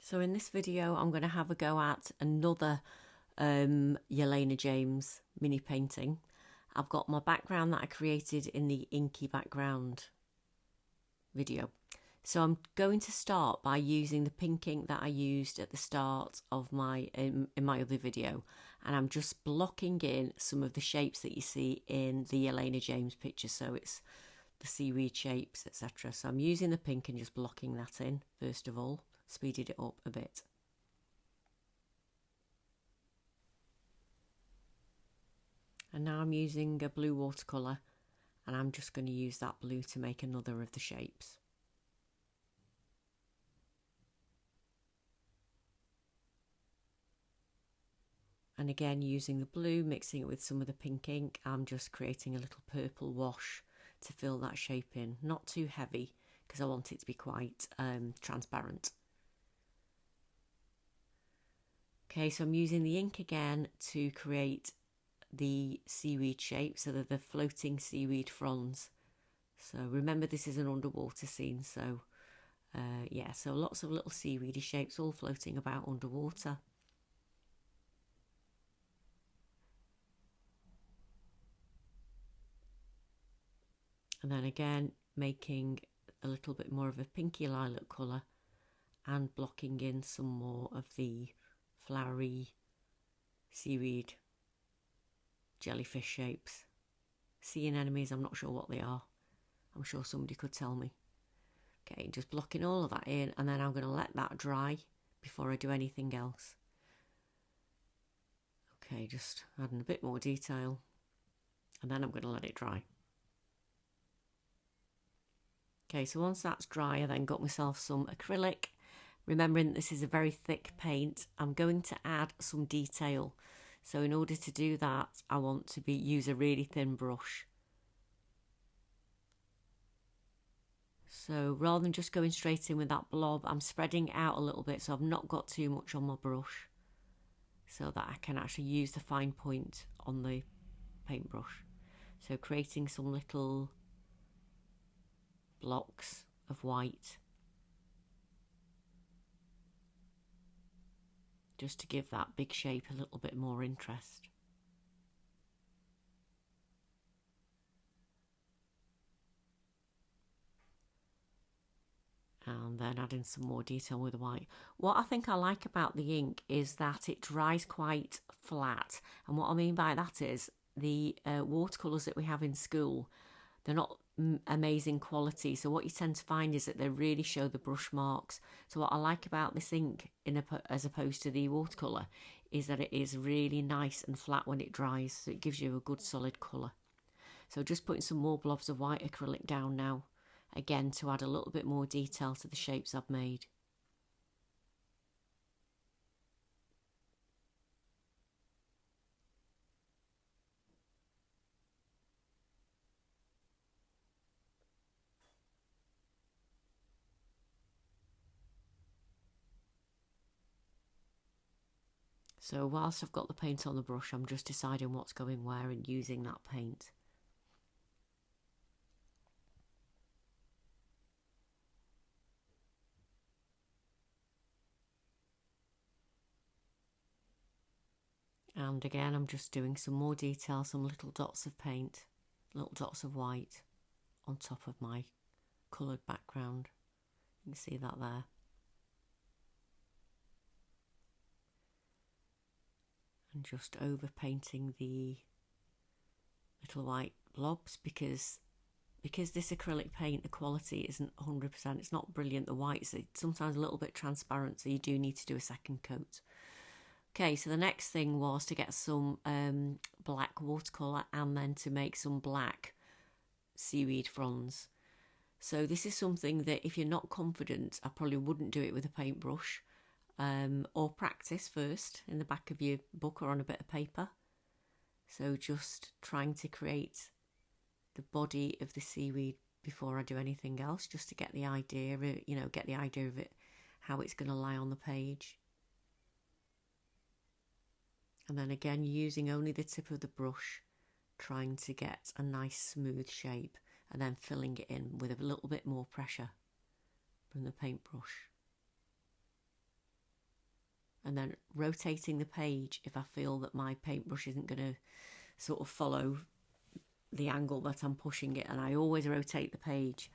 So in this video I'm going to have a go at another Yellana James mini painting. I've got my background that I created in the inky background video. So I'm going to start by using the pink ink that I used at the start of my in my other video, and I'm just blocking in some of the shapes that you see in the Yellana James picture. So it's the seaweed shapes, etc. So I'm using the pink and just blocking that in first of all, speeded it up a bit. And now I'm using a blue watercolour, and I'm just going to use that blue to make another of the shapes. And again, using the blue, mixing it with some of the pink ink, I'm just creating a little purple wash to fill that shape in. Not too heavy, because I want it to be quite transparent. Okay, so I'm using the ink again to create the seaweed shape, so they're the floating seaweed fronds. So remember, this is an underwater scene, so yeah, so lots of little seaweedy shapes all floating about underwater. And then again, making a little bit more of a pinky lilac colour and blocking in some more of the flowery seaweed jellyfish shapes. Sea anemones, I'm not sure what they are. I'm sure somebody could tell me. Okay, just blocking all of that in, and then I'm going to let that dry before I do anything else. Okay, just adding a bit more detail, and then I'm going to let it dry. Okay, so once that's dry, I then got myself some acrylic. Remembering this is a very thick paint, I'm going to add some detail. So in order to do that, I want to use a really thin brush. So rather than just going straight in with that blob, I'm spreading out a little bit so I've not got too much on my brush, so that I can actually use the fine point on the paintbrush. So creating some little blocks of white, just to give that big shape a little bit more interest. And then adding some more detail with the white. What I think I like about the ink is that it dries quite flat, and what I mean by that is the watercolours that we have in school, they're not amazing quality, so what you tend to find is that they really show the brush marks. So what I like about this ink as opposed to the watercolour is that it is really nice and flat when it dries, so it gives you a good solid colour. So just putting some more blobs of white acrylic down now, again to add a little bit more detail to the shapes I've made. So whilst I've got the paint on the brush, I'm just deciding what's going where and using that paint. And again, I'm just doing some more detail, some little dots of paint, little dots of white on top of my coloured background. You can see that there. And just over painting the little white blobs, because this acrylic paint, the quality isn't 100%, it's not brilliant. The white's sometimes a little bit transparent, so you do need to do a second coat. Okay, so the next thing was to get some black watercolour and then to make some black seaweed fronds. So this is something that if you're not confident, I probably wouldn't do it with a paintbrush, or practice first in the back of your book or on a bit of paper. So just trying to create the body of the seaweed before I do anything else, just to get the idea of it, get the idea of it, how it's going to lie on the page. And then again, using only the tip of the brush, trying to get a nice smooth shape, and then filling it in with a little bit more pressure from the paintbrush. and then rotating the page if I feel that my paintbrush isn't going to sort of follow the angle that I'm pushing it, and I always rotate the page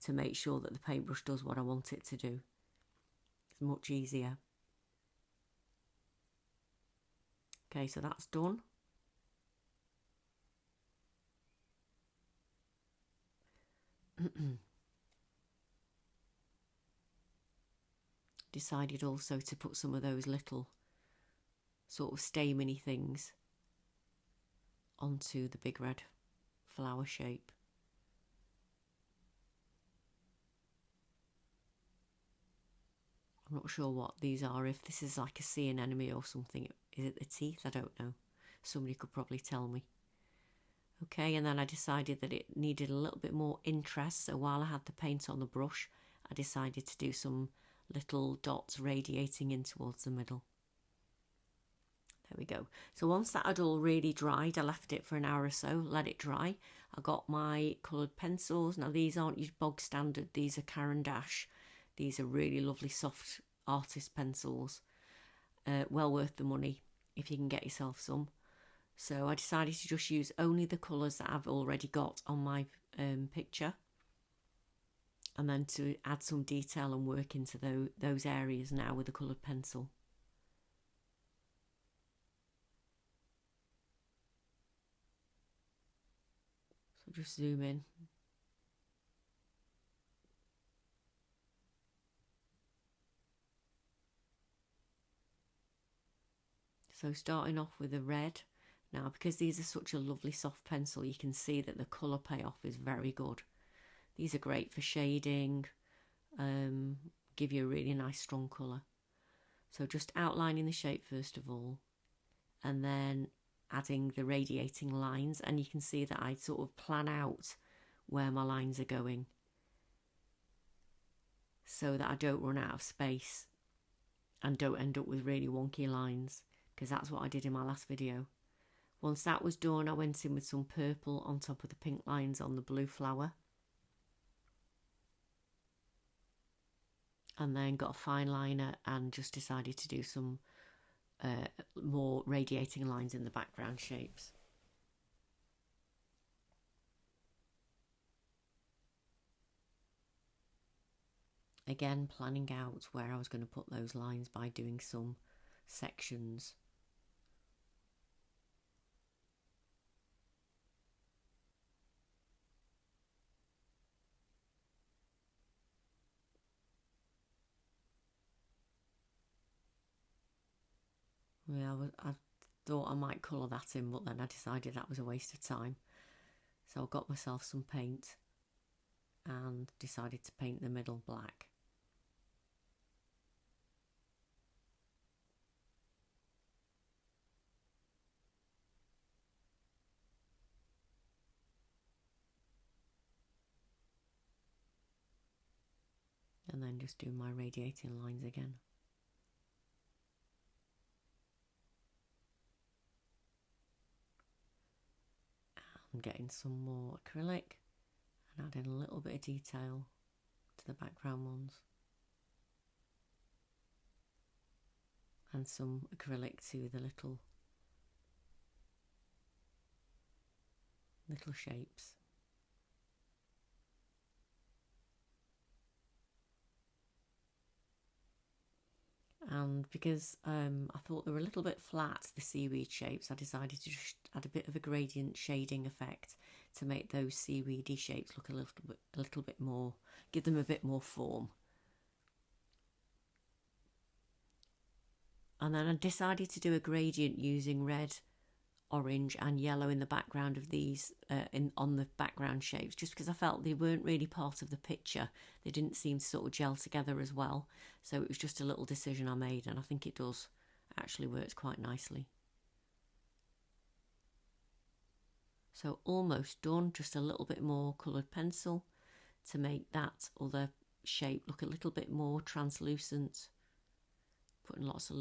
to make sure that the paintbrush does what I want it to do. It's much easier. Okay, so that's done. Decided also to put some of those little sort of stameny things onto the big red flower shape. I'm not sure what these are, if this is like a sea anemone or something. Is it the teeth? I don't know. Somebody could probably tell me. Okay, and then I decided that it needed a little bit more interest, so while I had the paint on the brush, I decided to do some little dots radiating in towards the middle. There we go. So once that had all really dried, I left it for an hour or so, let it dry. I got my coloured pencils. Now these aren't your bog standard, these are Caran d'Ache. These are really lovely soft artist pencils. Well worth the money if you can get yourself some. So I decided to just use only the colours that I've already got on my picture, and then to add some detail and work into those areas now with a coloured pencil. So just zoom in. So starting off with the red. Now, because these are such a lovely soft pencil, you can see that the colour payoff is very good. These are great for shading, give you a really nice strong colour. So just outlining the shape first of all, and then adding the radiating lines, and you can see that I sort of plan out where my lines are going so that I don't run out of space and don't end up with really wonky lines, because that's what I did in my last video. Once that was done, I went in with some purple on top of the pink lines on the blue flower, and then got a fine liner and just decided to do some more radiating lines in the background shapes. Again, planning out where I was going to put those lines by doing some sections. Yeah, I thought I might colour that in, but then I decided that was a waste of time. So I got myself some paint and decided to paint the middle black. And then just do my radiating lines again. And getting some more acrylic and adding a little bit of detail to the background ones. And some acrylic to the little shapes. And because I thought they were a little bit flat, the seaweed shapes, I decided to just add a bit of a gradient shading effect to make those seaweedy shapes look a little bit more, give them a bit more form. And then I decided to do a gradient using red, orange and yellow in the background of these, on the background shapes, just because I felt they weren't really part of the picture. They didn't seem to sort of gel together as well. So it was just a little decision I made, and I think it does actually works quite nicely. So almost done, just a little bit more coloured pencil to make that other shape look a little bit more translucent. Putting lots of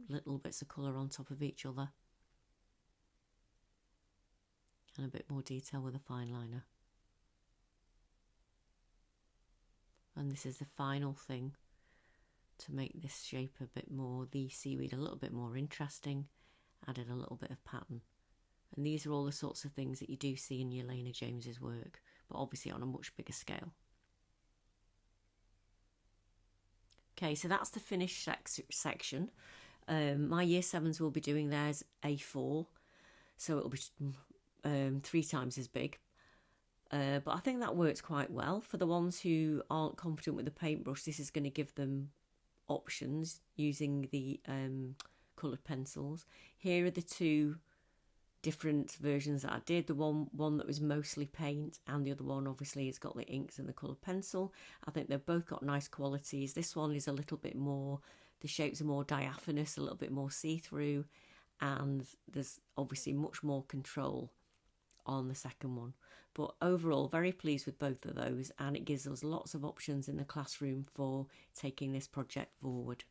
little bits of colour on top of each other. And a bit more detail with a fine liner. And this is the final thing to make this shape a bit more, the seaweed a little bit more interesting, added a little bit of pattern. And these are all the sorts of things that you do see in Yellana James's work, but obviously on a much bigger scale. Okay, so that's the finished section. My year 7s will be doing theirs A4, so it'll be 3 times as big. But I think that works quite well. For the ones who aren't confident with the paintbrush, this is going to give them options using the coloured pencils. Here are the 2 different versions that I did. The one that was mostly paint, and the other one obviously has got the inks and the coloured pencil. I think they've both got nice qualities. This one is a little bit more, the shapes are more diaphanous, a little bit more see-through, and there's obviously much more control on the second one. But overall, very pleased with both of those, and it gives us lots of options in the classroom for taking this project forward.